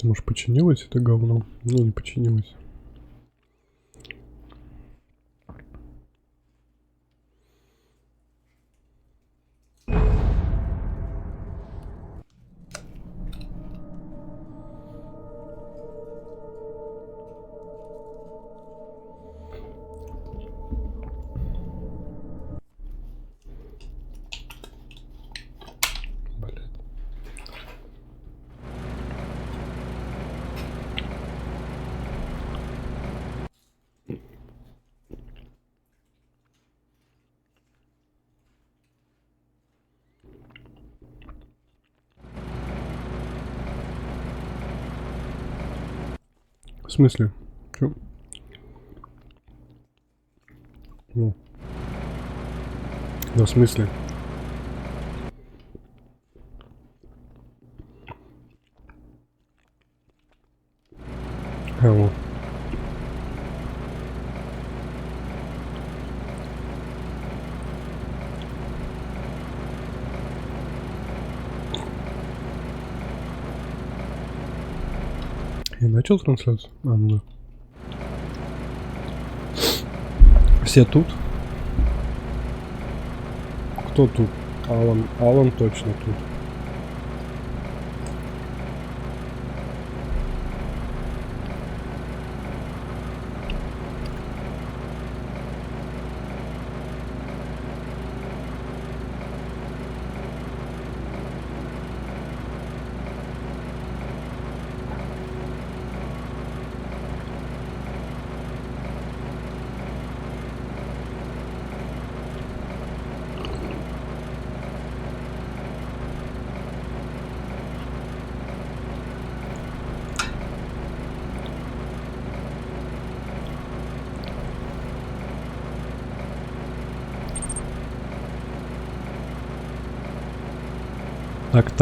Может, починилось это говно? Ну, не починилось. В смысле? Чё? Ну. Да, в смысле? Алло. Я начал трансляцию? А, ну да. Все тут? Кто тут? Алан. Алан точно тут.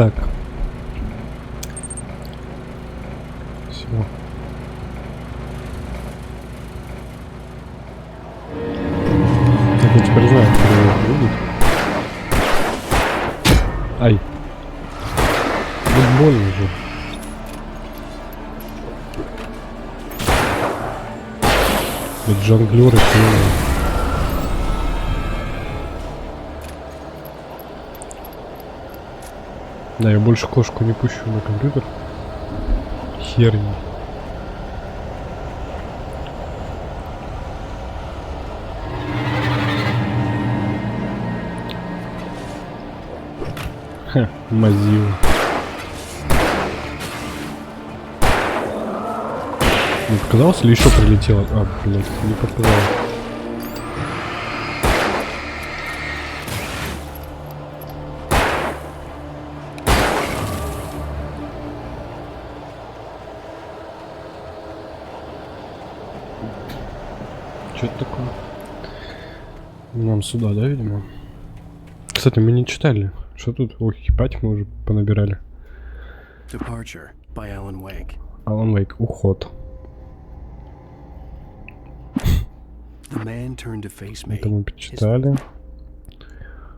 Так. Все. Так, я теперь знаю, кто его будет. Ай. Будет больно же. Это жонглеры, да, я больше кошку не пущу на компьютер. Херни. Ха, мазила. Не показалось или еще прилетело? А, блядь, не показалось. Что это такое? Нам сюда, да, видимо? Кстати, мы не читали. Что тут? Ох, ебать, мы уже понабирали. Departure by Alan Wake. Алан Вейк. Уход. The man turned to face me. Это мы почитали.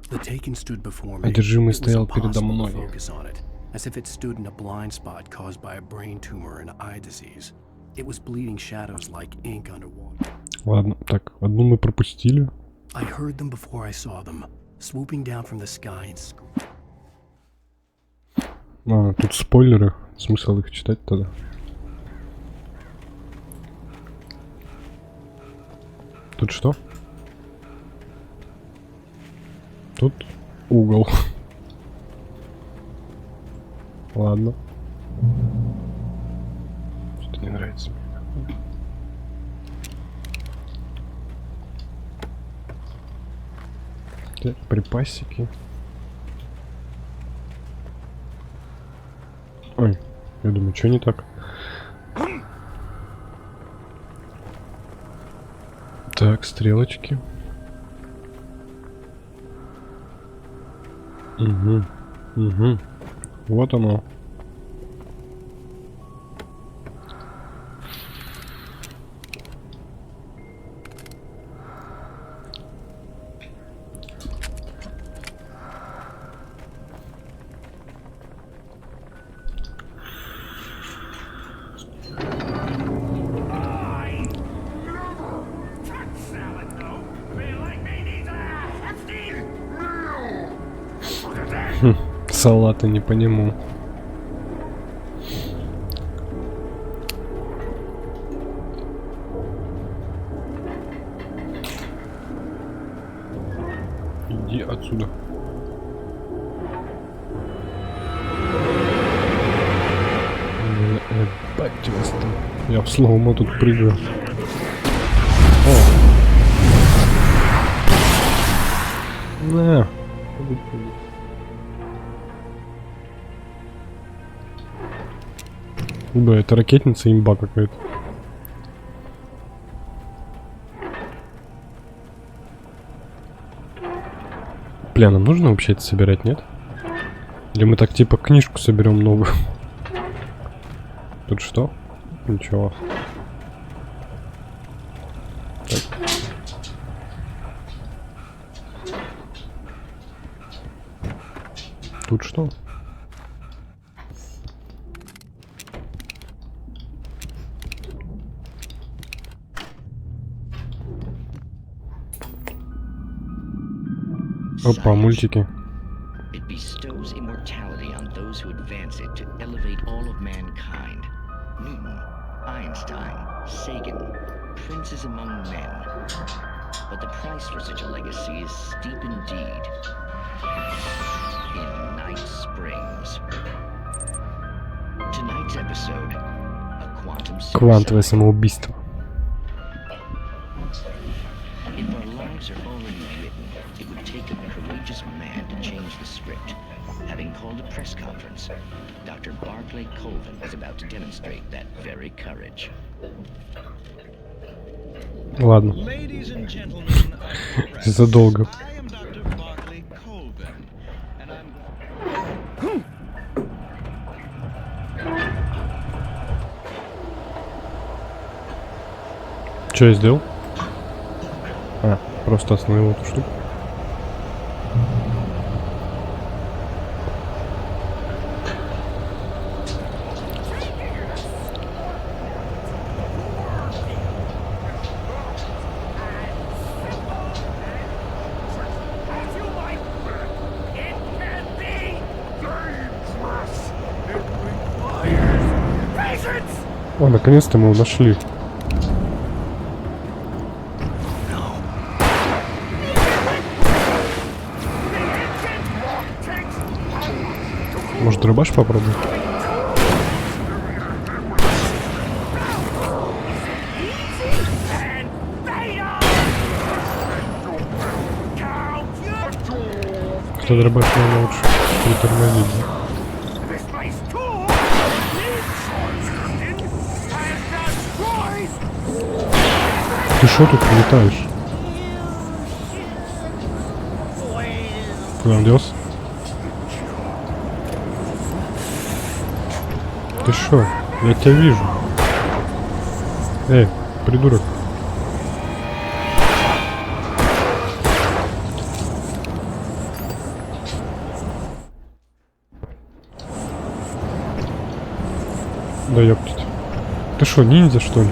The taken stood before me. Одержимый It was стоял передо impossible to мной. focus on it, as if it stood in a blind spot caused by a brain tumor and eye disease. It was bleeding shadows like ink underwater. Ладно, так, одну мы пропустили. I heard them before I saw them, swooping down from the sky and screaming. А, тут спойлеры. Смысл их читать тогда? Тут что? Тут угол. Ладно. Что-то не нравится мне. Так, припасики. Ой, я думаю, что не так? Так, стрелочки. Угу. Вот оно. Салаты не по нему. Иди отсюда. Ебать вас там. Я в слоумо тут прыгаю. О! На! Да, это ракетница имба какая-то. Бля, нам нужно вообще это собирать, нет? Или мы так типа книжку соберем новую? Тут что? Ничего. Так. Тут что? Опа, мультики. It bestows immortality on those who advance it to elevate all of mankind. Newton, Einstein, Sagan, princes among men. But the price for such a legacy is steep indeed. In Night Springs. Tonight's episode, a quantum Квантовое suicide. самоубийство. If our lives are already written, it would take a courageous man to change the script. Having called a press conference, Dr. Barclay Colvin is about to demonstrate that very courage. Ладно. Ladies and gentlemen of the press, Задолго. I am Dr. Barclay Colvin, and I'm... Что я сделал? А, просто остановил эту штуку. О, наконец-то мы его нашли. Может, рыбаш попробуем? Кто рыбаш, наверное, лучше притормозить. Ты шо тут летаешь? Куда он делся? Ты шо? Я тебя вижу. Эй, придурок. Да ёптить. Ты шо, ниндзя что ли?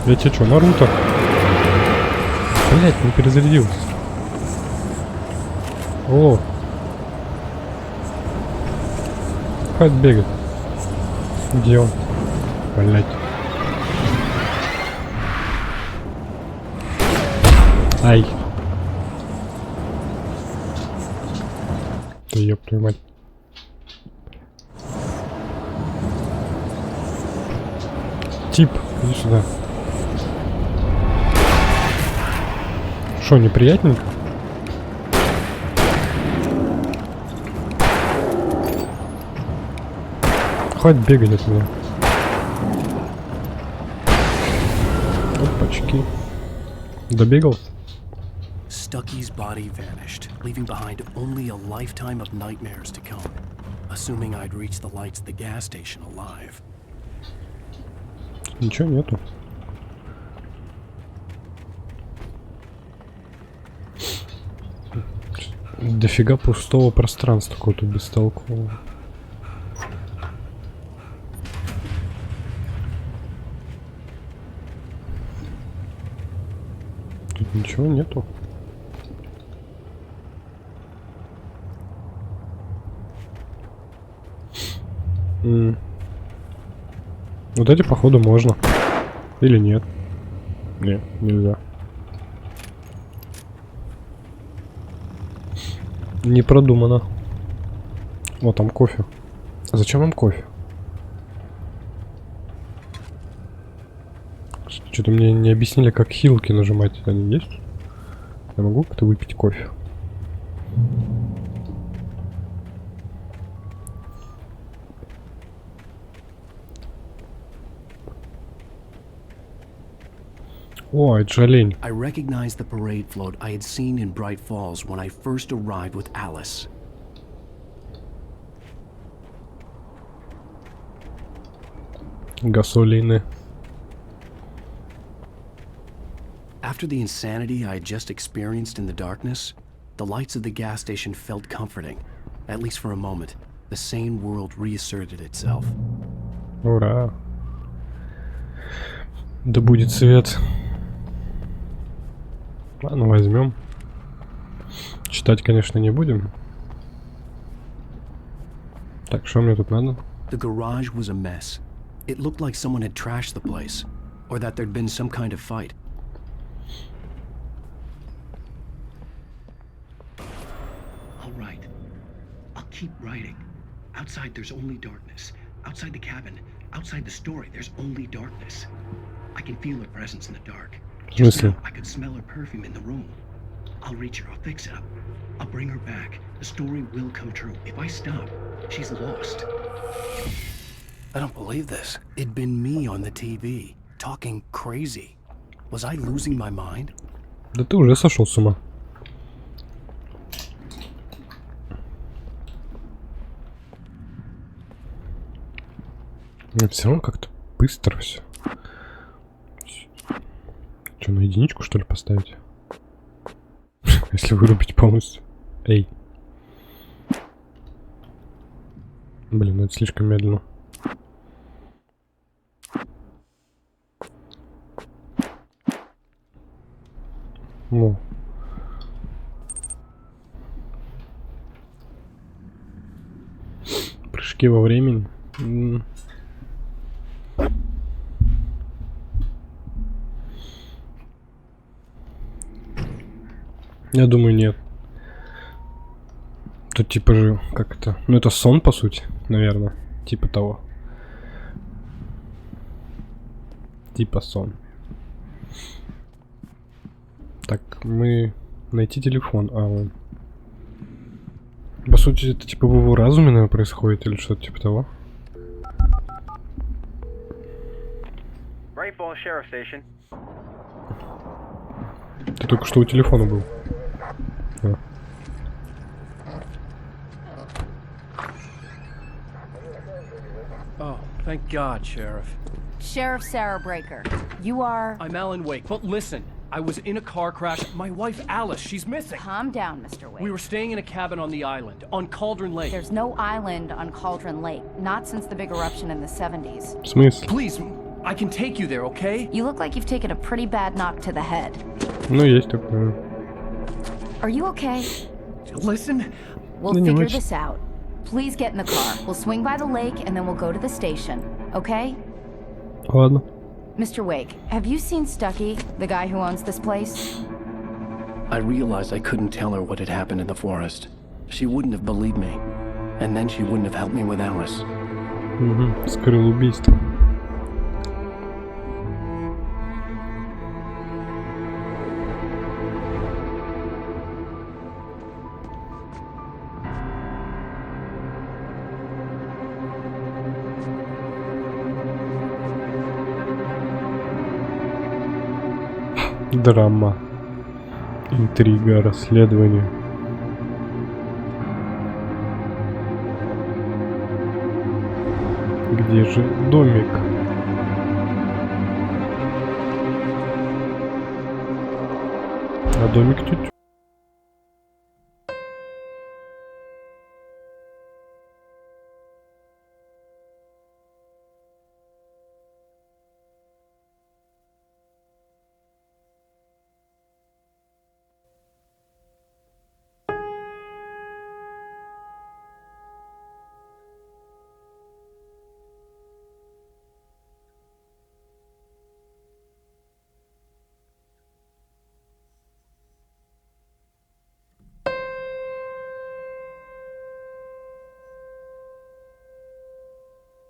Я тебе чё, Наруто? Блять, не перезарядился. О! Хватит бегать. Где он? Блять. Ай. Да ёб твою мать. Тип, иди сюда. Шо, неприятненько? Хватит бегать от меня. Опачки. Добегал? Stucky's body vanished, leaving behind only a lifetime of nightmares to come. Assuming I'd reach the lights at the gas station alive. Ничего нету. Дофига пустого пространства какого-то бестолкового. Тут ничего нету. Вот эти, походу, можно. Или нет? Нет, нельзя. Не продумано. Вот там кофе. Зачем вам кофе? Что-то мне не объяснили, как хилки нажимать. Они есть? Я могу как-то выпить кофе? О, это же олень. I recognized the parade float I had seen in Bright Falls when I first arrived with Alice. Гасолины. After the insanity I had just experienced in the darkness, the lights of the gas station felt comforting. At least for a moment, the sane world reasserted itself. Ура. Да будет свет. Ладно, возьмем. Читать, конечно, не будем. Так, что мне тут надо? The garage was a mess. It looked like someone had trashed the place, or that there'd been some kind of fight. All right. I'll keep writing. Outside, there's only darkness. Outside the cabin, outside the story, there's only darkness. I can feel her presence in the dark. В Just смысле? now, I could smell her perfume in the room. I'll reach her. I'll fix it up. I'll bring her back. The story will come true. If I stop, she's lost. I don't believe this. It'd been me on the TV, talking crazy. Was I losing my mind? Да ты уже сошел с ума. Все равно как-то быстро все. Что, на единичку, что ли, поставить? Если вырубить полностью. Эй. Блин, ну это слишком медленно. Ну. Прыжки во времени. Я думаю, нет. Тут типа же, как это? Ну это сон, по сути, наверное. Типа того. Типа сон. Так, мы... Найти телефон. А, вон. По сути, это типа в его разуме, наверное, происходит, или что-то типа того. Bright Falls Sheriff Station. Ты только что у телефона был. А. Oh, thank God, Sheriff. Sheriff Sarah Breaker, you are... I'm Alan Wake, but listen, I was in a car crash. My wife, Alice, she's missing. Calm down, Mr. Wake. We were staying in a cabin on the island, on Cauldron Lake. There's no island on Cauldron Lake, not since the big eruption in the 70s. В смысле? Please, I can take you there, okay? You look like you've taken a pretty bad knock to the head. Ну, есть такое. Are you okay? Listen, We'll No, no, figure it's- this out. Please get in the car. We'll swing by the lake and then we'll go to the station, okay? Ладно. Mr. Wake, have you seen Stucky, the guy who owns this place? I realized I couldn't tell her what had happened in the forest. She wouldn't have believed me. And then she wouldn't have helped me with Alice. Угу. Скрыл убийство. Драма. Интрига, расследование. Где же домик? А домик тут.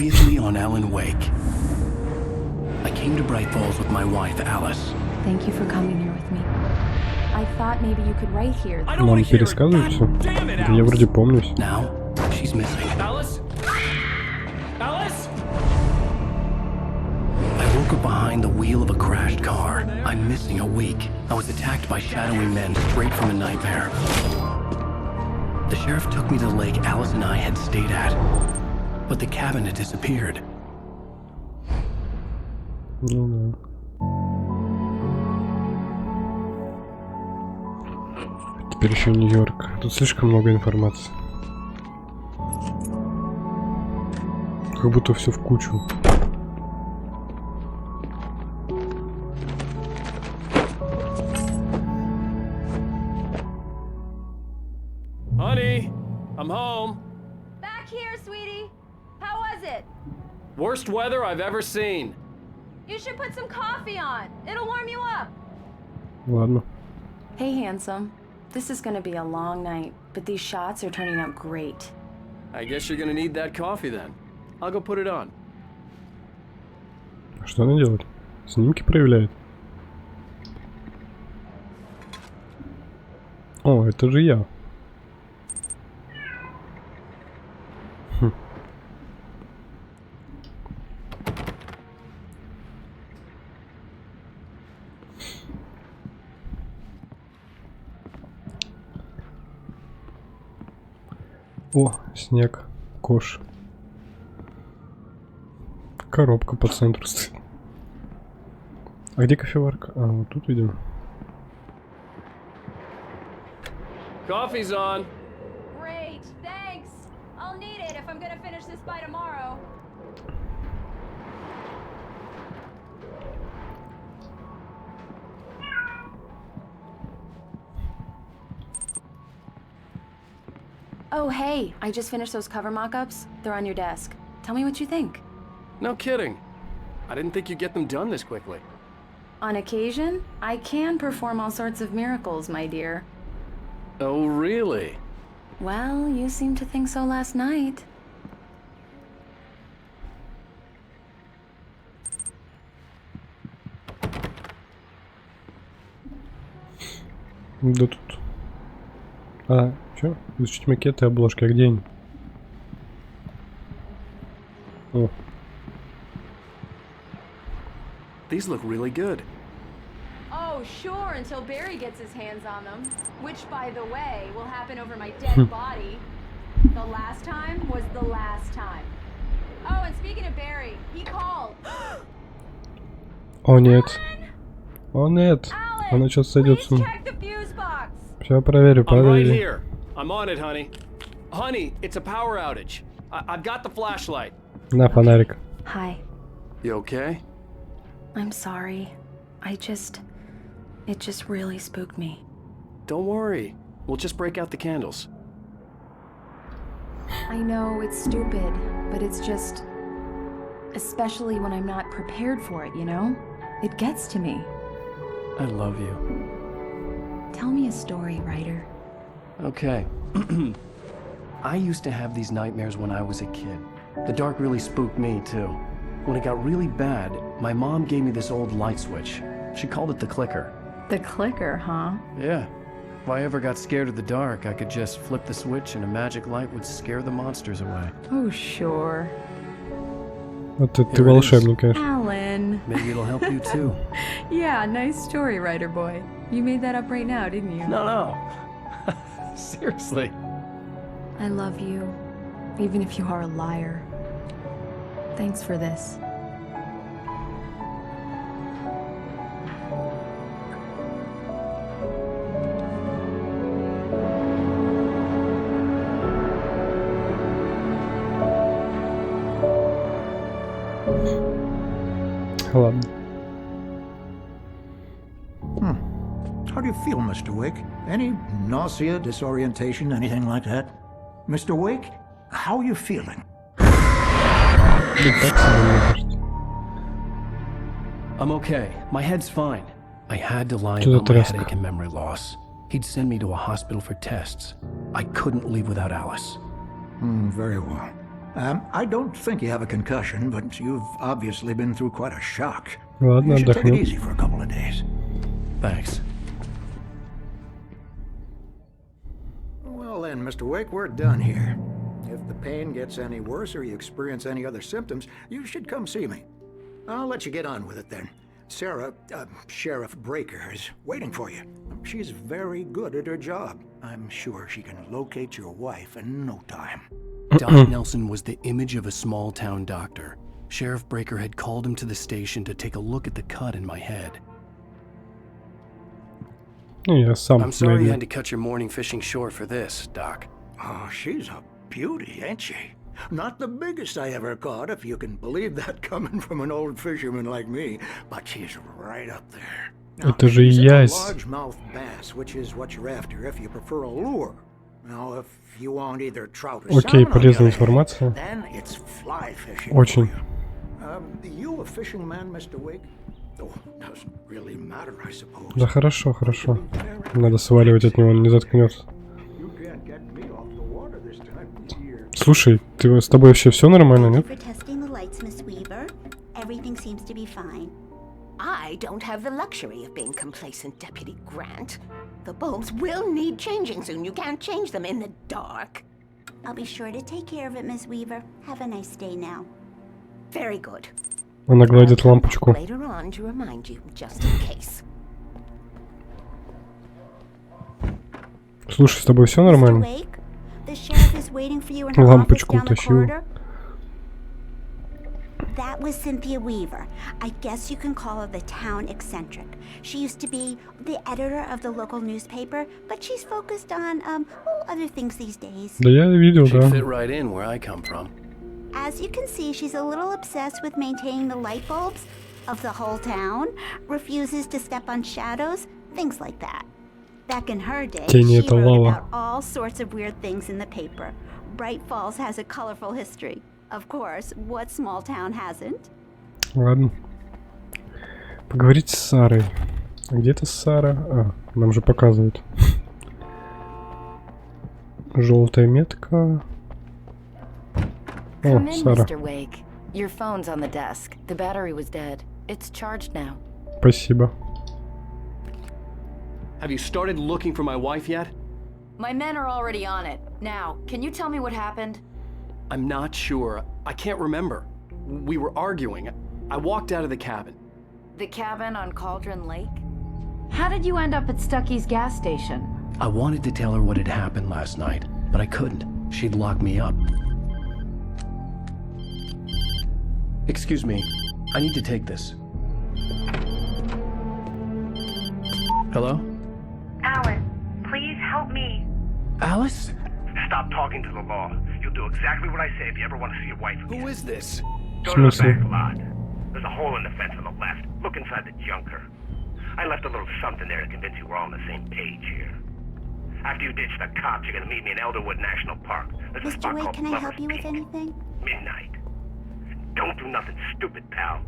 Previously on Alan Wake. I came to Bright Falls with my wife, Alice. Thank you for coming here with me. I thought maybe you could write here. Нам пересказывают все? Я вроде помнюсь. Now, she's missing. Alice? Alice? I woke up behind the wheel of a crashed car. I'm missing a week. I was attacked by shadowy men straight from a nightmare. The sheriff took me to the lake Alice and I had stayed at. But the cabin had disappeared. Ну да. Теперь еще Нью-Йорк. Тут слишком много информации. Как будто все в кучу. Honey, I'm home. Back here, sweetie. How was it? Worst weather I've ever seen. You should put some coffee on. It'll warm you up. Ладно. Hey, handsome. This is gonna be a long night, but these shots are turning out great. I guess you're gonna need that coffee then. I'll go put it on. А что она делает? Снимки проявляет. О, это же я. Хм. О, снег, кош. Коробка по центру стоит. А где кофеварка? А, вот тут, видимо. Coffee's on. Great, thanks. I'll need it if I'm gonna finish this by tomorrow. Oh, hey, I just finished those cover mock-ups. They're on your desk. Tell me what you think. No kidding. I didn't think you'd get them done this quickly. On occasion, I can perform all sorts of miracles, my dear. Oh, really? Well, you seemed to think so last night. Да тут. А, чё? Изучить макеты, обложки, а где они? О. These look really good. Oh, sure, until Barry gets his hands on them. Which, by the way, will happen over my dead body. The last time was the last time. Oh, and speaking of Barry, he called. О, нет. О, нет. Alan, Она сейчас сойдет с please ума. check the fuse box. Все проверю, I'm right подожди. here. I'm on it, honey. Honey, it's a power outage. I've got the flashlight. На фонарик. Hi. You okay? I'm sorry. It just really spooked me. Don't worry. We'll just break out the candles. I know it's stupid, but it's just... Especially when I'm not prepared for it, you know? It gets to me. I love you. Tell me a story, writer. Okay. I used to have these nightmares when I was a kid. The dark really spooked me, too. When it got really bad, my mom gave me this old light switch. She called it the clicker. The clicker, huh? Yeah. If I ever got scared of the dark, I could just flip the switch and a magic light would scare the monsters away. Oh, sure. Вот это ты волшебник, конечно. Alan. Maybe it'll help you, too. Yeah, nice story, writer boy. You made that up right now, didn't you? No. Seriously. I love you, even if you are a liar. Thanks for this. Ладно. How do you feel, Mr. Wake? Any nausea, disorientation, anything like that? Mr. Wake, how are you feeling? Блин, так себе, мне кажется. I'm okay. My head's fine. I had to lie Что за about my тряска? headache and memory loss. He'd send me to a hospital for tests. I couldn't leave without Alice. Very well. I don't think you have a concussion, but you've obviously been through quite a shock. Ладно, You should take it отдохнем. easy for a couple of days. Thanks. Well then, Mr. Wake, we're done here. If the pain gets any worse or you experience any other symptoms, you should come see me. I'll let you get on with it then. Sarah, Sheriff Breaker, is waiting for you. She's very good at her job. I'm sure she can locate your wife in no time. Doc Nelson was the image of a small-town doctor. Sheriff Breaker had called him to the station to take a look at the cut in my head. Я сам I'm sorry you найду. had to cut your morning fishing short for this, Doc. Oh, she's a beauty, ain't she? Not the biggest I ever caught, if you can believe that coming from an old fisherman like me, but she's right up there. Это же she's a ясь. largemouth bass, which is what you're after if you prefer a lure. Now, if you want either trout or Окей, salmon, on the полезная other hand, информация. then it's fly fishing Очень. for you. You a fishing man, Mr. Wake? Oh, doesn't really matter, I suppose. Да хорошо, хорошо. Надо сваливать от него, он не заткнется. You can't get me off the water this time of year. Слушай, с тобой вообще все нормально, нет? For testing the lights, Miss Weaver. Everything seems to be fine. I don't have the luxury of being complacent, Deputy Grant. The bulbs will need changing soon. You can't change them in the dark. I'll be sure to take care of it, Miss Weaver. Have a nice day now. Very good. Она гладит лампочку. Later on to remind you, just in case. Слушай, с тобой все Mr. нормально? Wake, the sheriff is waiting for you in her office Лампочку down the утащил. corridor. That was Cynthia Weaver. I guess you can call her the town eccentric. She used to be the editor of the local newspaper, but she's focused on, other things these days. Да я видел, She'd да. fit right in where I come from. As you can see, she's a little obsessed with maintaining the light bulbs of the whole town, refuses to step on shadows, things like that. Back in her day, Тени she это wrote лава. about all sorts of weird things in the paper. Bright Falls has a colorful history. Of course, what small town hasn't? Ладно. Поговорить с Сарой. А где это Сара? А, нам же показывают. Желтая метка. О, Come in, Сара. Mr. Wake. Your phone's on the desk. The battery was dead. It's charged now. Спасибо. Have you started looking for my wife yet? My men are already on it. Now, can you tell me what happened? I'm not sure. I can't remember. We were arguing. I walked out of the cabin. The cabin on Cauldron Lake? How did you end up at Stucky's gas station? I wanted to tell her what had happened last night, but I couldn't. She'd lock me up. Excuse me. I need to take this. Hello? Alan, please help me. Alice? Stop talking to the law. You'll do exactly what I say if you ever want to see your wife again. Who is this? Go to the Seriously? back lot. There's a hole in the fence on the left. Look inside the junker. I left a little something there to convince you we're all on the same page here. After you ditch the cops, you're gonna meet me in Elderwood National Park. There's a Mr. spot Wake, called can I Lover's help you with Peak. anything? Midnight. Don't do nothing stupid, pal.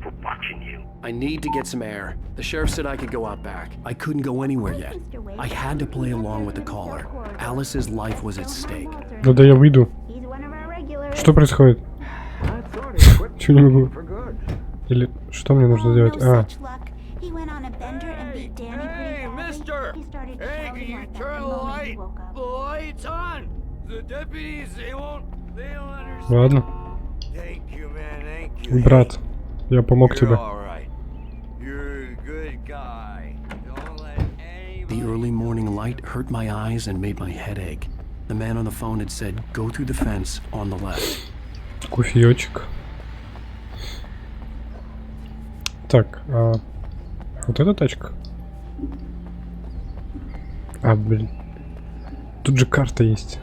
We're watching you. I need to get some air. The sheriff said I could go out back. I couldn't go anywhere yet. I had to play along with the caller. Alice's life was at stake. Да, я выйду. He's one of our regulars. Что происходит? Чего не могу? Или что мне нужно делать? А, Such luck. He went on a bender and beat Danny pretty badly. mister! He started Hey, shouting can you like that turn the the moment he light? woke up. The light's on! The deputies, they don't understand. ладно. Thank you, man, thank you. Брат, я помог You're тебе. all right. You're a good guy. Don't let The early morning light hurt my eyes and made my head ache. The man on the phone had said, go through the fence on the left. Кофеечек. Так, вот эта тачка. А, блин. Тут же карта есть.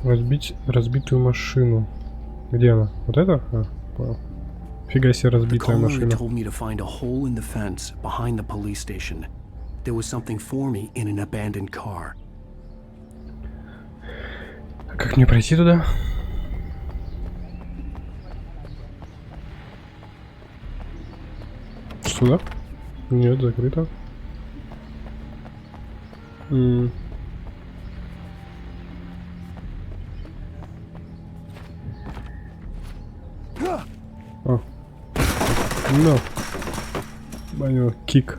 Разбить разбитую машину. Где она? Вот это? А, понял. Фига себе The разбитая caller машина. had told me to find a hole in the fence behind the police station. There was something for me in an abandoned car. А как мне пройти туда? Сюда? Нет, закрыто. No. Понял, кик.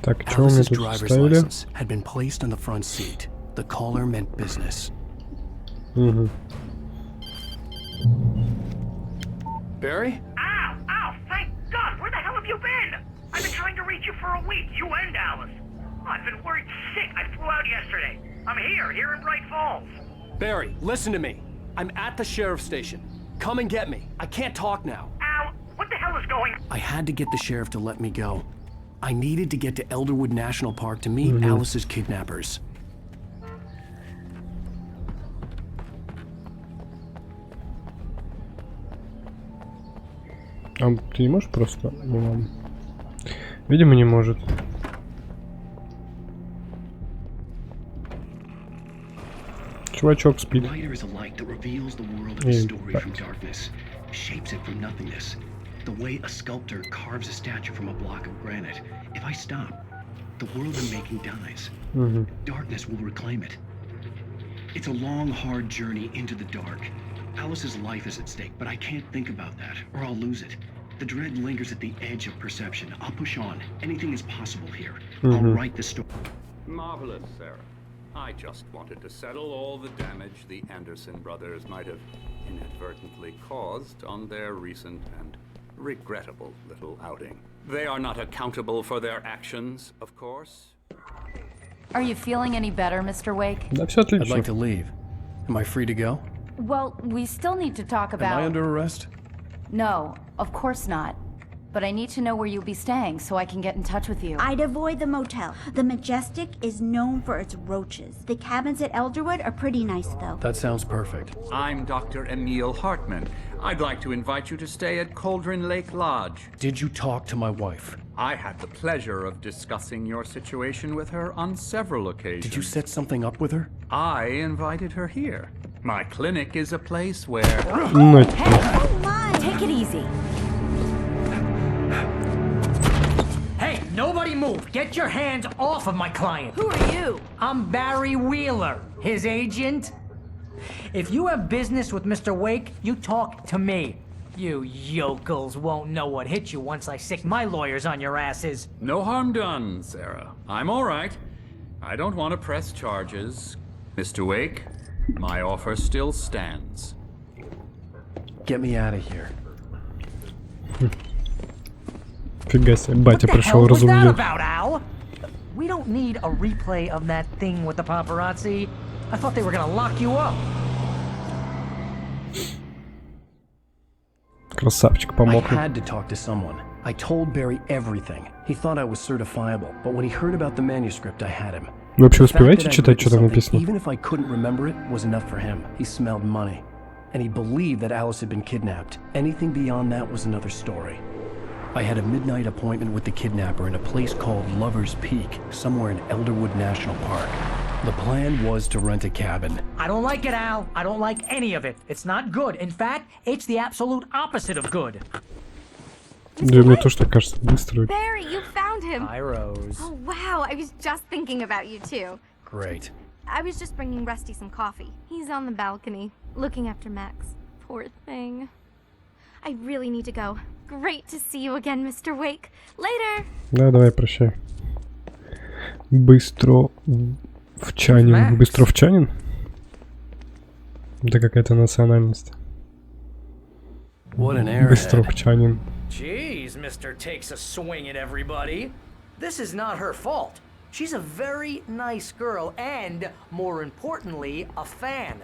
Так, что у меня Alice's тут driver's ставили? license had been placed on the front seat. The caller meant business. Угу. Barry? Ow! Ow! Thank God! Where the hell have you been? I've been trying to reach you for a week, you and Alice. Oh, I've been worried sick. I flew out yesterday. I'm here in Bright Falls. Barry, listen to me. I'm at the sheriff's station. Come and get me. I can't talk now. Al, what the hell is going on? I had to get the sheriff to let me go. I needed to get to Elderwood National Park to meet Alice's kidnappers. А ты не можешь просто? Ну ладно. Видимо, не может. Чувачок спит. Writer is a light that reveals the world of a story from darkness, shapes it from nothingness. The way a sculptor carves a statue from a block of granite. If I stop, the world I'm making dies. Darkness will reclaim it. It's a long, hard journey into the dark. Alice's life is at stake, but I can't think about that, or I'll lose it. The dread lingers at the edge of perception. I'll push on. Anything is possible here. I'll write the story. Marvelous, Sarah. I just wanted to settle all the damage the Anderson brothers might have inadvertently caused on their recent and regrettable little outing. They are not accountable for their actions, of course. Are you feeling any better, Mr. Wake? Да, все отлично. I'd like to leave. Am I free to go? Well, we still need to talk about... Am I under arrest? No, of course not. But I need to know where you'll be staying so I can get in touch with you. I'd avoid the motel. The Majestic is known for its roaches. The cabins at Elderwood are pretty nice, though. That sounds perfect. I'm Dr. Emil Hartman. I'd like to invite you to stay at Cauldron Lake Lodge. Did you talk to my wife? I had the pleasure of discussing your situation with her on several occasions. Did you set something up with her? I invited her here. My clinic is a place where... Ну, Take it easy. Hey, nobody move! Get your hands off of my client! Who are you? I'm Barry Wheeler, his agent. If you have business with Mr. Wake, you talk to me. You yokels won't know what hit you once I sick my lawyers on your asses. No harm done, Sarah. I'm all right. I don't want to press charges. Mr. Wake, my offer still stands. Get me out of here. Фига себе, батя What the пришел, hell was that разумел. about, Al? We don't need a replay of that thing with the paparazzi. I thought they were gonna lock you up. Красавчик, помог. I had to talk to someone. I told Barry everything. He thought I was certifiable, but when he heard about the manuscript, I had him. Вы вообще The fact успеваете that I'd читать, written что там something, написано? even if I couldn't remember it, was enough for him. He smelled money. And he believed that Alice had been kidnapped. Anything beyond that was another story. I had a midnight appointment with the kidnapper in a place called Lover's Peak, somewhere in Elderwood National Park. The plan was to rent a cabin. I don't like it, Al. I don't like any of it. It's not good. In fact, it's the absolute opposite of good. Да, мне тоже так кажется, быстро. Barry, you found him. Hi, Rose. Oh, wow. I was just thinking about you, too. Great. I was just bringing Rusty some coffee. He's on the balcony, looking after Max. Poor thing. I really need to go. Great to see you again, Mr. Wake. Later. Да, давай, прощай. Быстровчанин. Быстровчанин? Это какая-то национальность. What an airhead. Быстровчанин. Jeez, Mr. Takes a swing at everybody. This is not her fault. She's a very nice girl and, more importantly, a fan.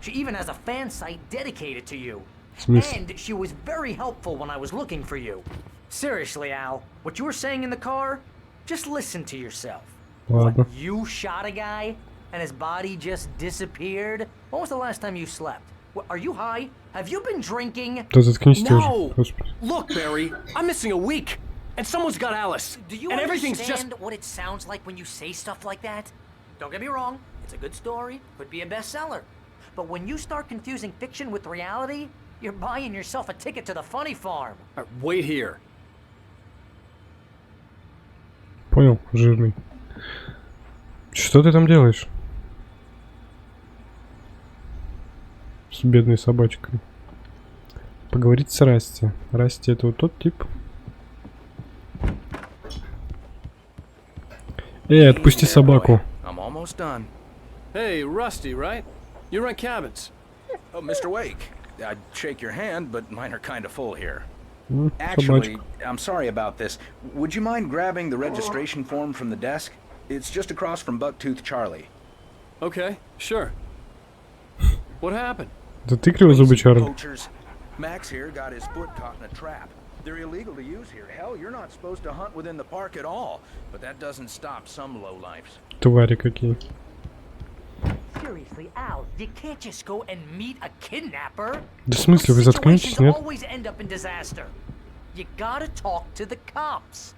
She even has a fan site dedicated to you. And she was very helpful when I was looking for you. Seriously, Al, what you were saying in the car, just listen to yourself. Ладно. What, you shot a guy and his body just disappeared? When was the last time you slept? What, are you high? Have you been drinking? Да заткнись ты No! уже. Look, Barry, I'm missing a week. And someone's got Alice. Do you and everything's understand just... what it sounds like when you say stuff like that? Don't get me wrong, it's a good story, could be a bestseller. But when you start confusing fiction with reality, you're buying yourself a ticket to the funny farm. Wait here. Понял, жирный. Что ты там делаешь? С бедной собачкой. Поговорить с Расти. Расти это вот тот тип. Эй, отпусти собаку. I'm almost done. Hey, Rusty, right? You rent cabins. Oh, Mr. Wake. I'd shake your hand, but mine are kind of full here. Actually, I'm sorry about this. Would you mind grabbing the registration form from the desk? It's just across from Bucktooth Charlie. Okay, sure. What happened? Да ты кривозубый Чарли. Poachers. Max here got his foot caught in a trap. They're illegal to use here. Hell, you're not supposed to hunt within the park at all. But that doesn't stop some lowlifes. Твари какие. Seriously, Al, you can't just go and meet a kidnapper. Да в смысле, вы заткнетесь, нет? Always end up in disaster. You gotta talk to the cops.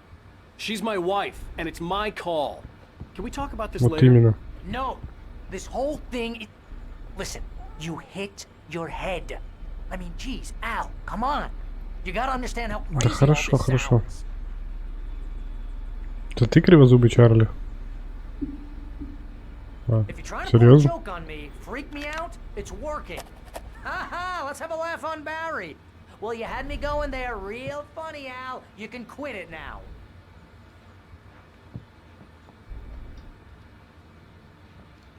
She's my wife, and it's my call. Can we talk about this Вот later? именно. No, this whole thing. Listen, you hit your head. I mean, geez, Al, come on. You gotta understand how crazy Да хорошо, all this хорошо. sounds. Это ты кривозубый Чарли? А, If you're trying to pull a серьезно? joke on me, freak me out, it's working. Haha, let's have a laugh on Barry. Well, you had me going there real funny, Al. You can quit it now.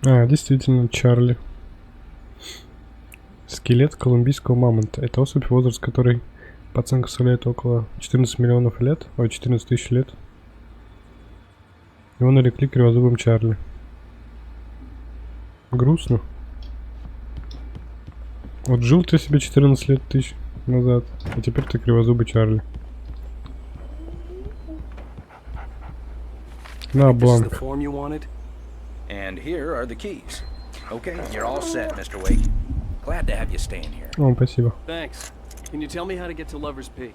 А, действительно, Чарли. Скелет колумбийского мамонта. Это особь, возраст которой по оценкам составляет около 14 миллионов лет. Ой, 14 тысяч лет. Его нарекли кривозубым Чарли. Грустно. Вот жил ты себе 14 лет тысяч назад, а теперь ты кривозубый Чарли. На, бланк. And here are the keys. Okay, you're all set, Mr. Wake. Glad to have you staying here. О, спасибо. Thanks. Can you tell me how to get to Lover's Peak?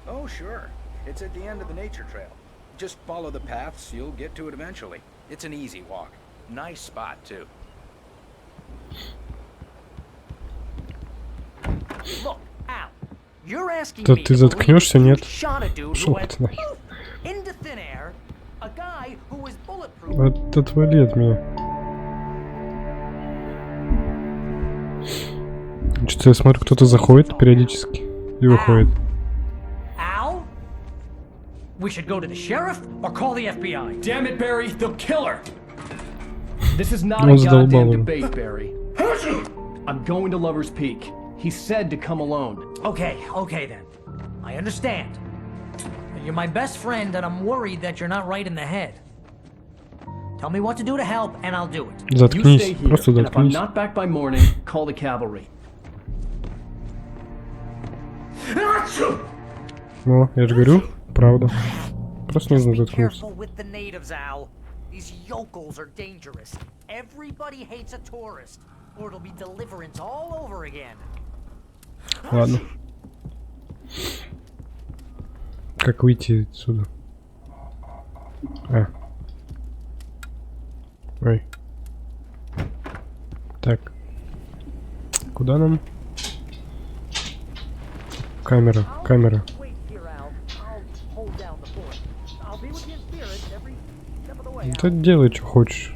Oh, sure. It's at the end of the nature trail. Just follow the paths, you'll get to it eventually. It's an easy walk. Nice spot, too. Look, Al, you're asking Да me ты to заткнешься, believe нет? you shot a dude who Шел went ты нахер. into thin air, a guy who was bulletproof. Вот отвали от меня. Что-то я смотрю, кто-то заходит периодически и выходит. Al? We should go to the sheriff or call the FBI. Damn it, Barry, they'll kill her. This is not Он a задолбал goddamn его. debate, Barry. I'm going to Lover's Peak. He said to come alone. Okay, okay then. I understand. You're my best friend and I'm worried that you're not right in the head. Tell me what to do to help and I'll do it. You Заткнись, stay here, просто and if I'm заткнись. not back by morning, call the cavalry. Ну, я же говорю, правда. Просто нужно заткнуться. Careful with the natives, Al. These yokels are dangerous. Everybody hates a tourist, or it'll be deliverance all over again. Ладно. Как выйти отсюда? А. Ой. Так. Куда нам? Камера, камера. Wait here, Al. I'll hold down the fort. I'll be with you in spirit every step of the way. Да делай, что хочешь.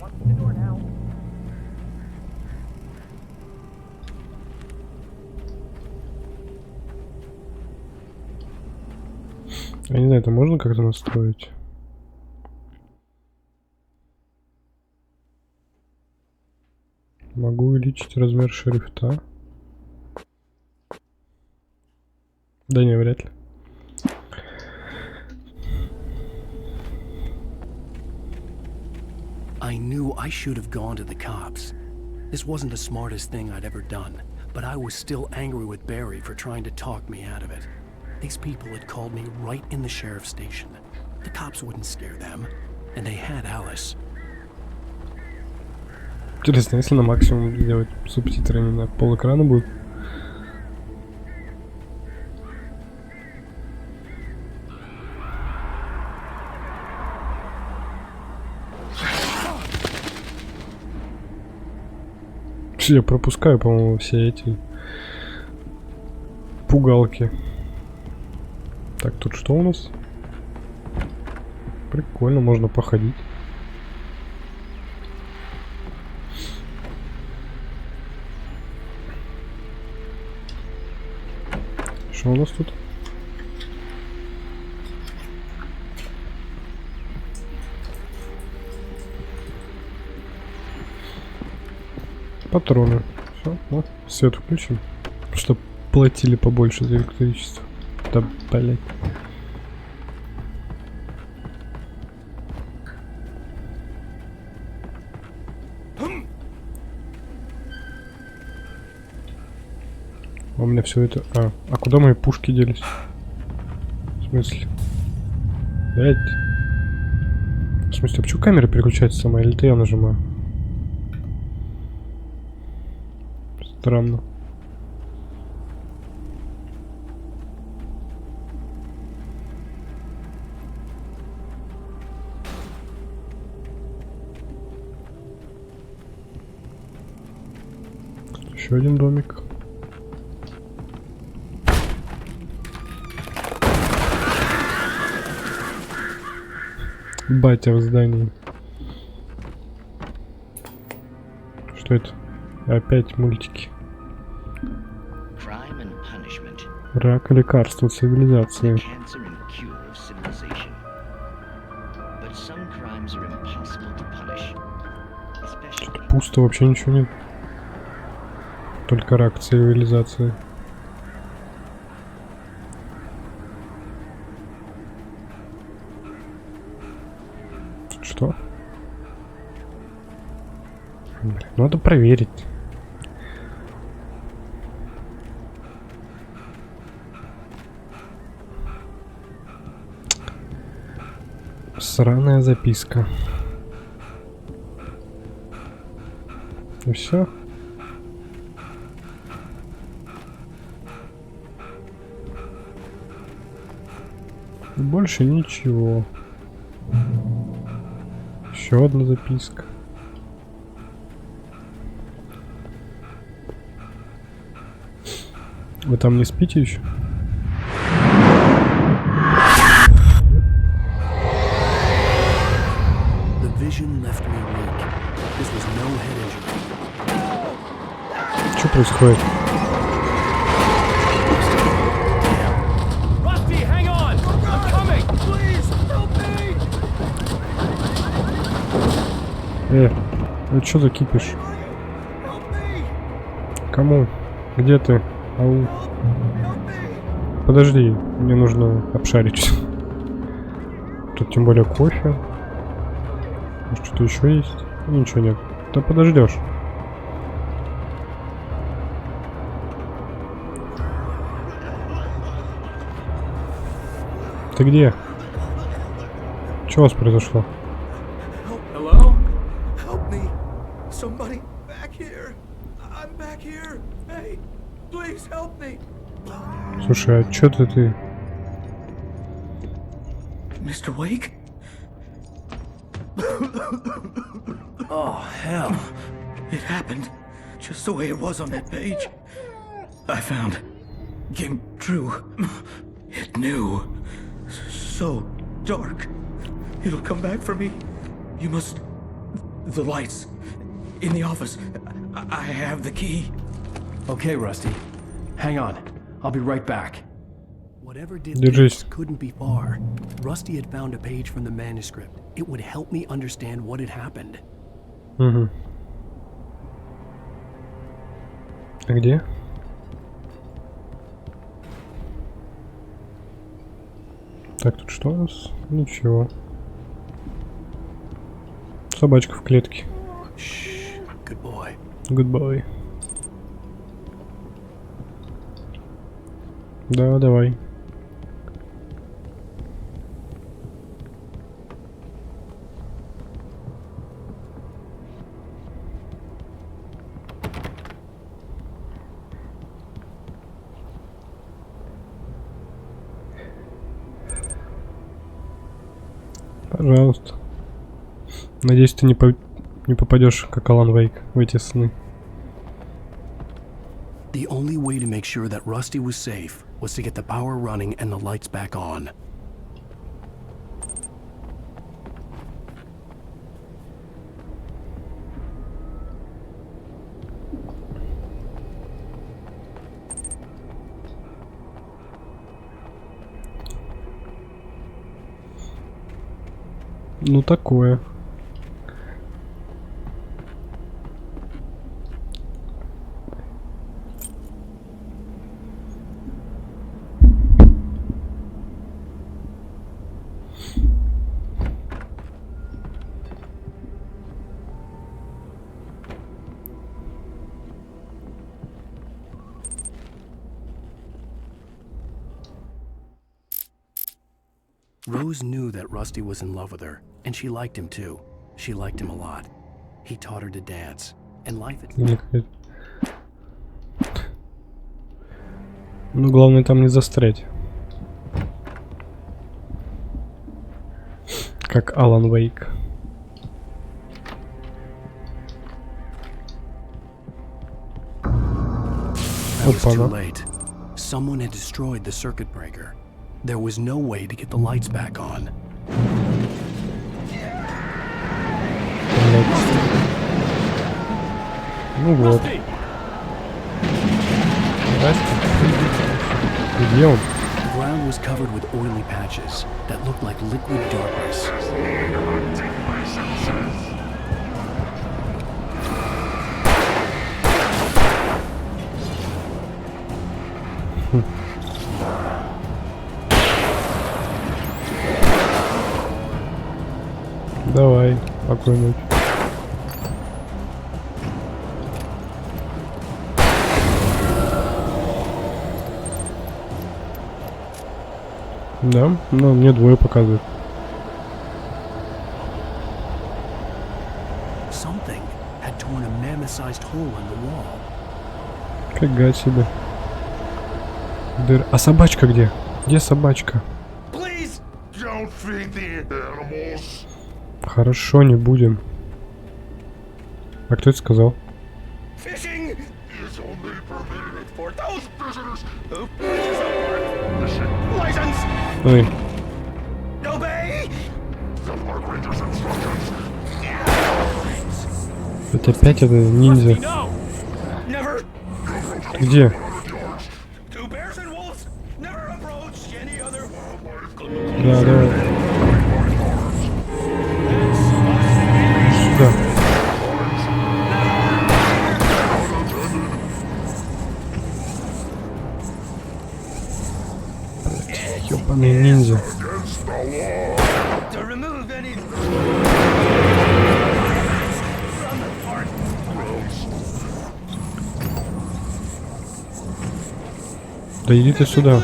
Я не знаю, это можно как-то настроить? Могу увеличить размер шрифта. Да не, вряд ли. I knew I should have gone to the cops. This wasn't the smartest thing I'd ever done, but I was still angry with Barry for trying to talk me out of it. These people had called me right in the sheriff's station. The cops wouldn't scare them, and they had Alice. Интересно, если на максимум сделать субтитры, они на полэкрана будут? Я пропускаю, по-моему, все эти пугалки. Так, тут что у нас? Прикольно, можно походить. Что у нас тут? Патроны. Все, вот, свет включим. Чтоб платили побольше за электричество. Да, блять. У меня все это... А куда мои пушки делись? В смысле? Блять. В смысле, а почему камера переключается сама? Или это я нажимаю? Странно. Еще один домик. Батя в здании. Что это? Опять мультики. Рак, лекарство цивилизации. Что-то пусто, вообще ничего нет. Только рак цивилизации. Что? Блин, надо проверить. Сраная записка. И все. Больше ничего. Еще одна записка. Вы там не спите еще? Что происходит? Что за кипиш? Кому? Где ты? Ау. Подожди, мне нужно обшарить. Тут тем более кофе. Может, что-то еще есть? Ничего нет. Да подождешь. Ты где? Что у вас произошло? Somebody back here. I'm back here. Hey, please help me. Слушай, а чё ты? Mr. Wake? Oh, hell. It happened just the way it was on that page. I found. Came true. It knew. So dark. It'll come back for me. You must... The lights. In the office. I have the key. Okay, Rusty. Hang on. I'll be right back. Whatever did this couldn't be far. Rusty had found a page from the manuscript. It would help me understand what had happened. Угу. А где? Так, тут что у нас? Ничего. Собачка в клетке. Good boy. Good boy. Да, давай. Пожалуйста. Надеюсь, ты не попадешь, как Алан Вейк, в эти сны. The only way to make sure that Rusty was safe was to get the power running and the lights back on. Ну такое. Rose knew that Rusty was in love with her, and she liked him too. She liked him a lot. He taught her to dance, and life had... Ну, главное там не застрять. Как Алан Вейк. I was too late. Someone had destroyed the circuit breaker. There was no way to get the lights back on. Ну вот. Где он? The ground was covered with oily patches that looked like liquid darkness. Давай, спокойной ночи. Да, но мне двое показывают. Something had torn a mammoth-sized hole in the wall. Фига себе. А собачка где? Где собачка? Please don't feed the animals. Хорошо, не будем. А кто это сказал? Fishing is only permitted for those visitors who purchase a fishing license. Ой. Obey the park ranger's instructions. Это опять это ниндзя. Never. Где? To bears and wolves, never approach any other wildlife. Да, да. Сюда. Ёбаный ниндзя. To remove any Да иди ты сюда.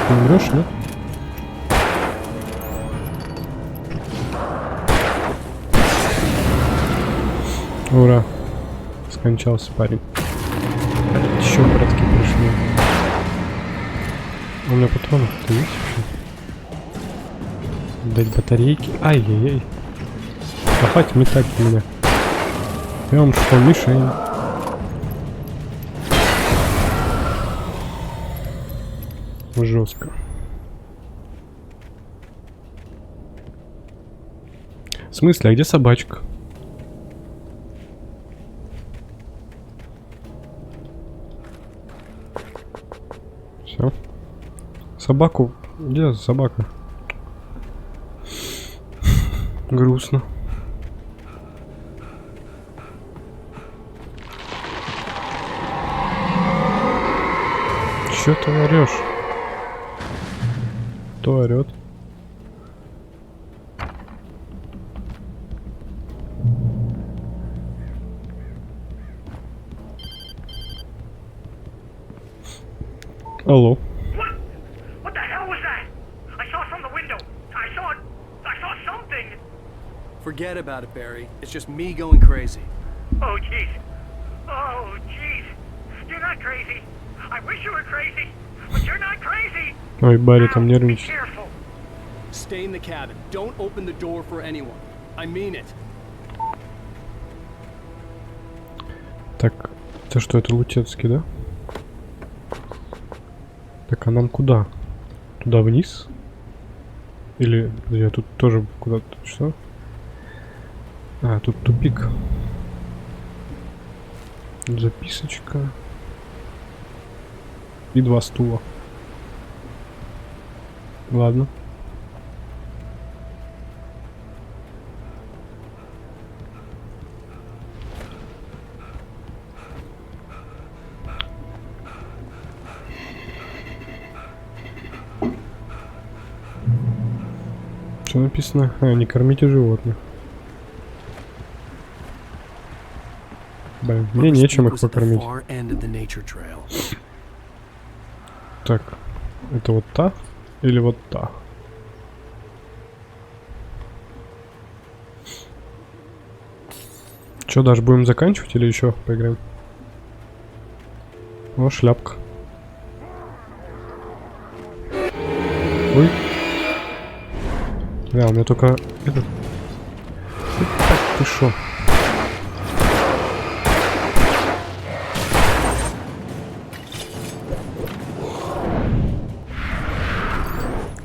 Ты умрешь, нет? Ура! Скончался парень. Еще братки пришли. У меня патронов, ты видишь? Дать батарейки. Ай-яй-яй. Да хватит метать меня. Я вам что, мишень? Жестко. В смысле, а где собачка? Все. Собаку. Где собака? Грустно. Чё ты орёшь? Кто орёт? Алло. What the hell was that? I saw from the window. I saw something. Forget about it, Barry. It's just me going crazy. Oh, jeez. Oh, jeez. You're not crazy. I wish you were crazy, but you're not crazy. Ой, Барри там нервничает. Stay in the cabin. Don't open the door for anyone. I mean it. Так, это что, это Лутецкий, да? Так, а нам куда? Туда вниз? Или я тут тоже куда-то... Что? А, тут тупик. Записочка. И 2 стула. Ладно. Что написано? А, не кормите животных. Блин, мне нечем их покормить. Так, это вот та или вот та? Чё, даже будем заканчивать или еще поиграем? О, шляпка. Ой. Да, у меня только этот... Ты шо?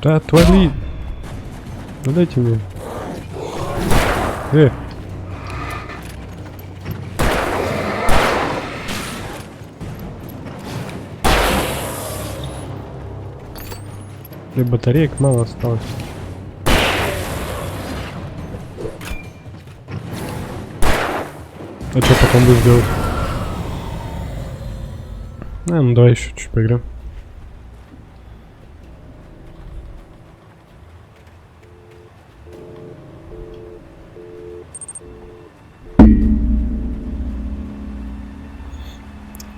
Да, отвали! Ну дайте мне. И батареек мало осталось. А что потом будешь делать? А, ну давай еще чуть поиграем.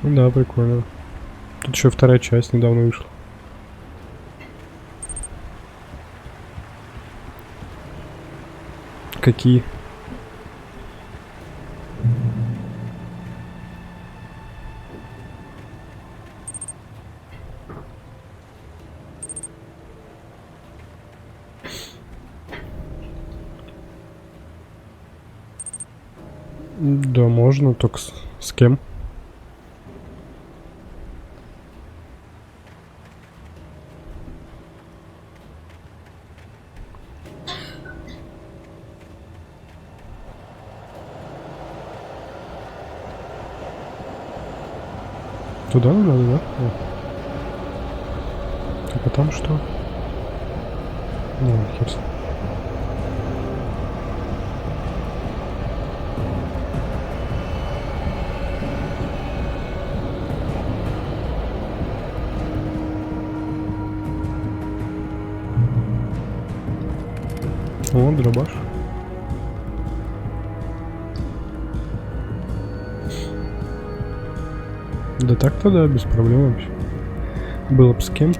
Да, прикольно. Тут еще 2-я часть недавно вышла. Какие? Да, можно, только с кем? Туда надо, да? Так, а там что? Ну, хер с ним. О, дробаш. Да так-то да, без проблем вообще. Было бы с кем.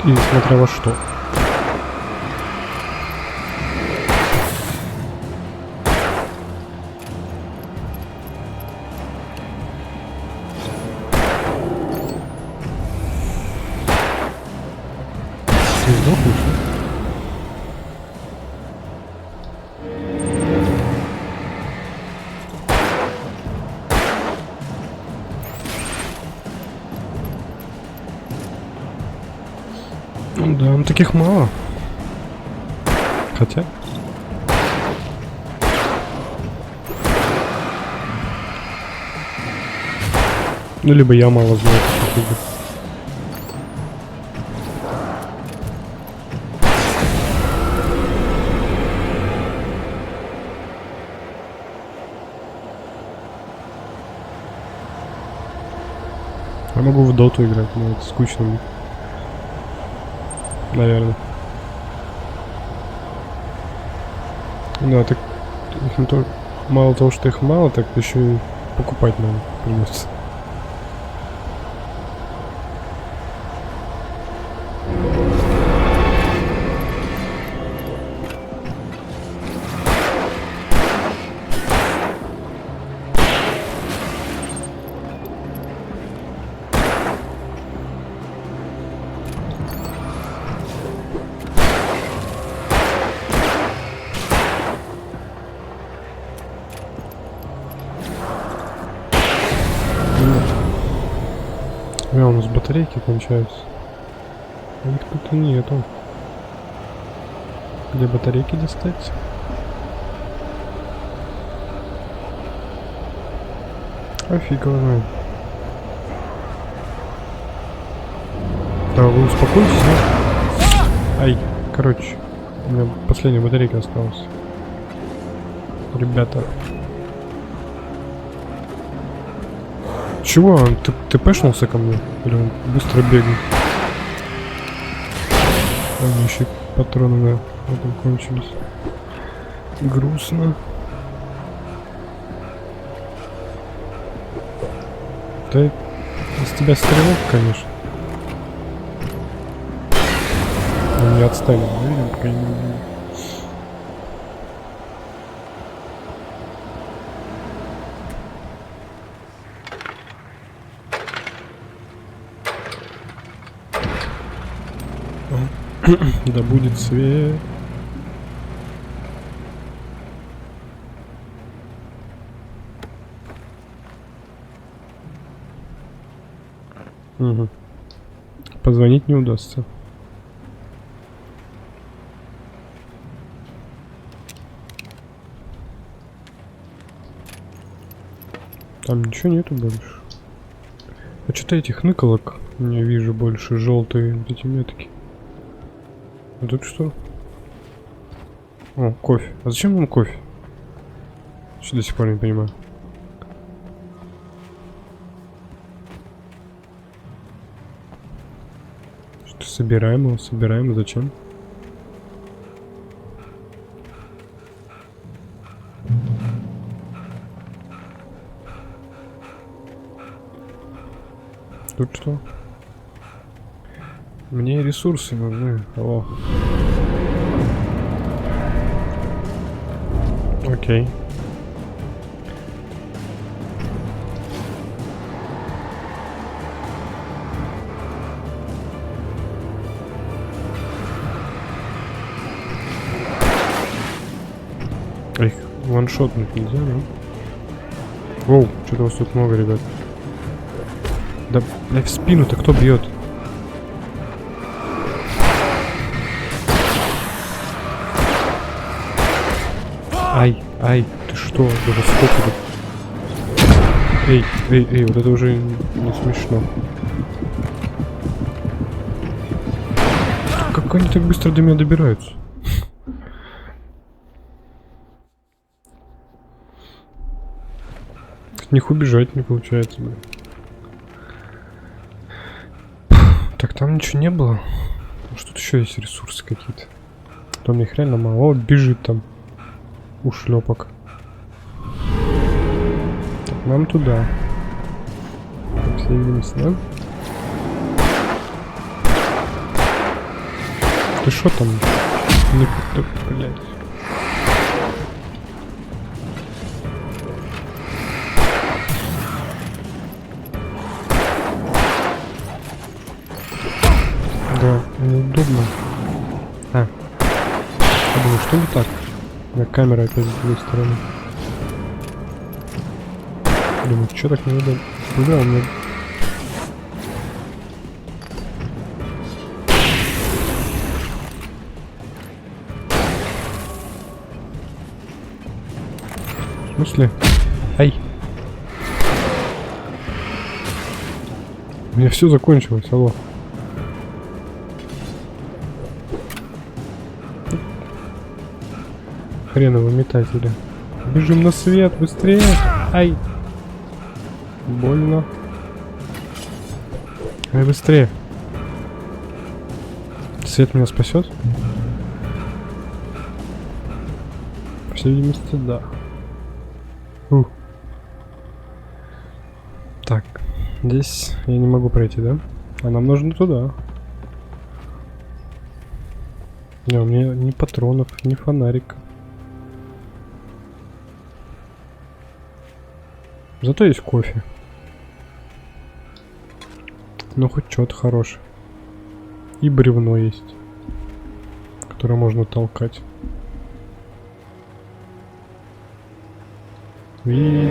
И смотря во что. Да, ну таких мало. Хотя... Ну, либо я мало знаю таких игр. Я могу в доту играть, но это скучно мне. Наверное. Да, так мало того, что их мало, так еще и покупать надо придется. У нас батарейки кончаются. А их тут и нету. Где батарейки достать? А фиг его знает. Да, вы успокойтесь, да? Ай, короче, у меня последняя батарейка осталась. Ребята. Чего? Он ТПшнулся ко мне? Или он быстро бегает? А у меня еще патроны на этом кончились. Грустно. Да из тебя стрелок, конечно. Но не отстали, видим, пока не видим. Да будет свет. Угу. Позвонить не удастся. Там ничего нету больше. А что-то этих ныколок не вижу больше. Желтые эти метки. А тут что? О, кофе. А зачем нам кофе? Что до сих пор не понимаю. Что собираем его? Собираем. Зачем? Тут что? Мне ресурсы нужны. Алло. Окей. Их ваншотнуть нельзя, да? Оу, что-то у вас тут много, ребят. Да, в спину-то кто бьет? Ай, ай, ты что? Даже сколько тут? Эй, вот это уже не смешно. Как они так быстро до меня добираются? От них убежать не получается, блин. Так, там ничего не было. Может, тут еще есть ресурсы какие-то. Там их реально мало. О, бежит там. Ушлепок. Так, нам туда. Все видимся, да? Ты шо там? Не, блядь. Да, неудобно. А. Я думаю, что не так? На камера опять с другой стороны. Думаю, что так неудобно? Да, у меня... В смысле? Ай! У меня все закончилось, алло. Хреново метатели. Бежим на свет, быстрее! Ай! Больно. Ай, быстрее! Свет меня спасет? По всей видимости, да. Так, здесь я не могу пройти, да? А нам нужно туда. Не, у меня ни патронов, ни фонарика. Зато есть кофе. Ну, хоть что-то хорошее. И бревно есть, которое можно толкать. И...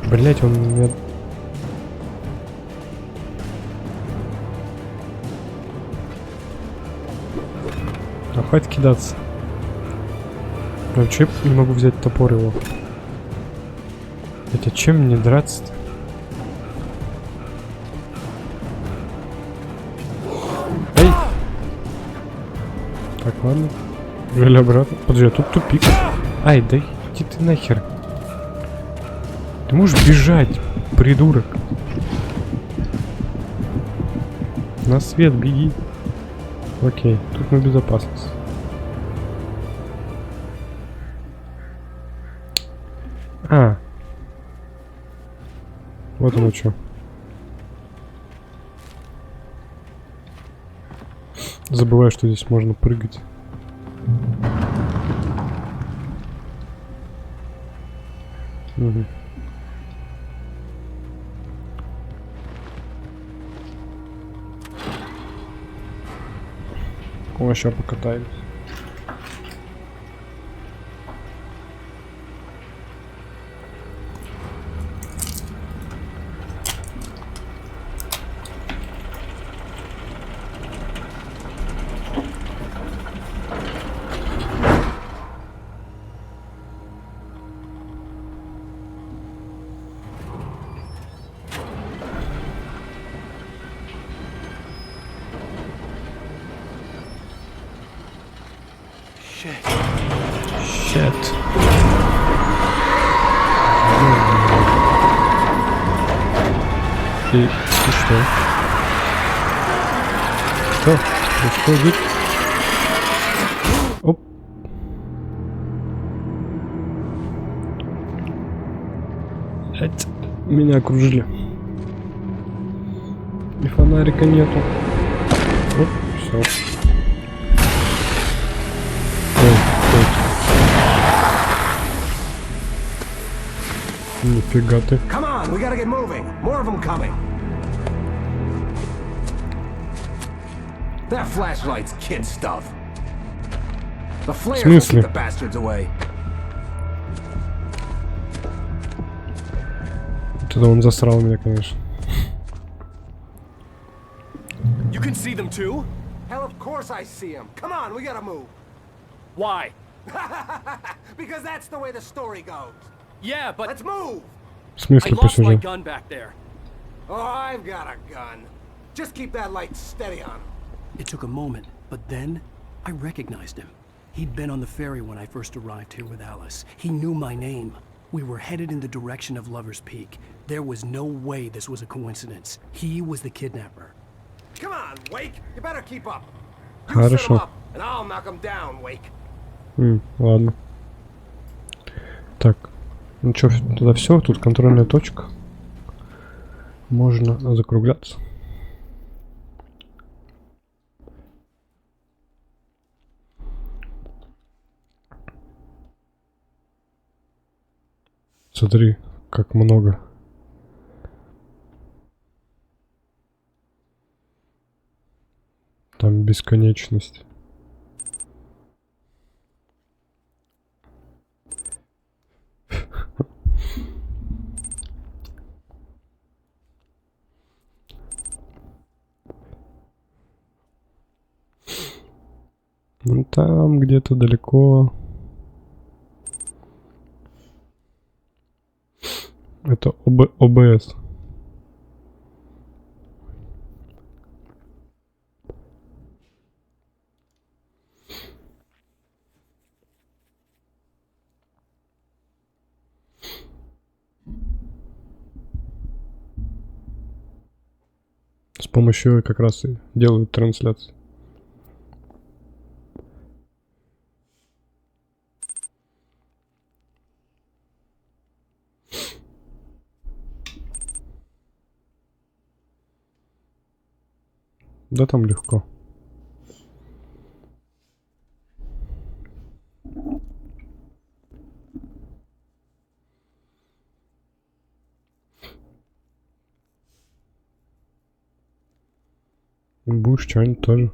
Блять, он меня хватит кидаться. А чё я не могу взять топор его? Это чем мне драться-то? Эй! Так, ладно. Жили обратно. Подожди, а тут тупик. Ай, да иди ты нахер. Ты можешь бежать, придурок. На свет беги. Окей, тут мы в безопасности. А. Вот оно что. Забываю, что здесь можно прыгать. Угу. О, еще покатаемся. Shit. И что? Что? Происходит? Оп. Блять. Меня окружили. И фонарика нету. Оп, все. Нифига ты. Come on, we gotta get moving. More of them coming. That flashlight's kid stuff. The flares will keep the bastards away. Тогда он засрал меня, конечно. You can see them too? Hell, of course I see them. Come on, we gotta move. Why? Because that's the way the story goes. Yeah, but let's move. В смысле по сюжету? Gun back there. Oh, I've got a gun. Just keep that light steady on him. It took a moment, but then I recognized him. He'd been on the ferry when I first arrived here with Alice. He knew my name. We were headed in the direction of Lover's Peak. There was no way this was a coincidence. He was the kidnapper. Come on, Wake. You better keep up. You Хорошо. set him up, and I'll knock him down, Wake. Ладно. Так. Ну что, туда все, тут контрольная точка. Можно закругляться. Смотри, как много. Там бесконечность. Ну там где-то далеко. Это ОБС. С помощью как раз и делают трансляции. Да там легко. Будешь что-нибудь тоже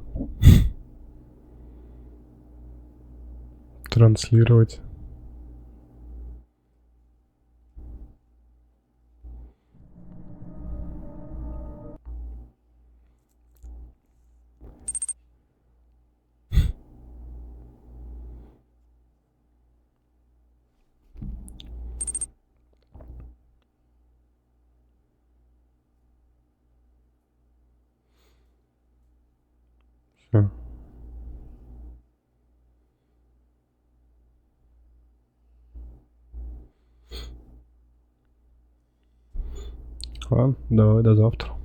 транслировать. Все. Ладно, давай до завтра.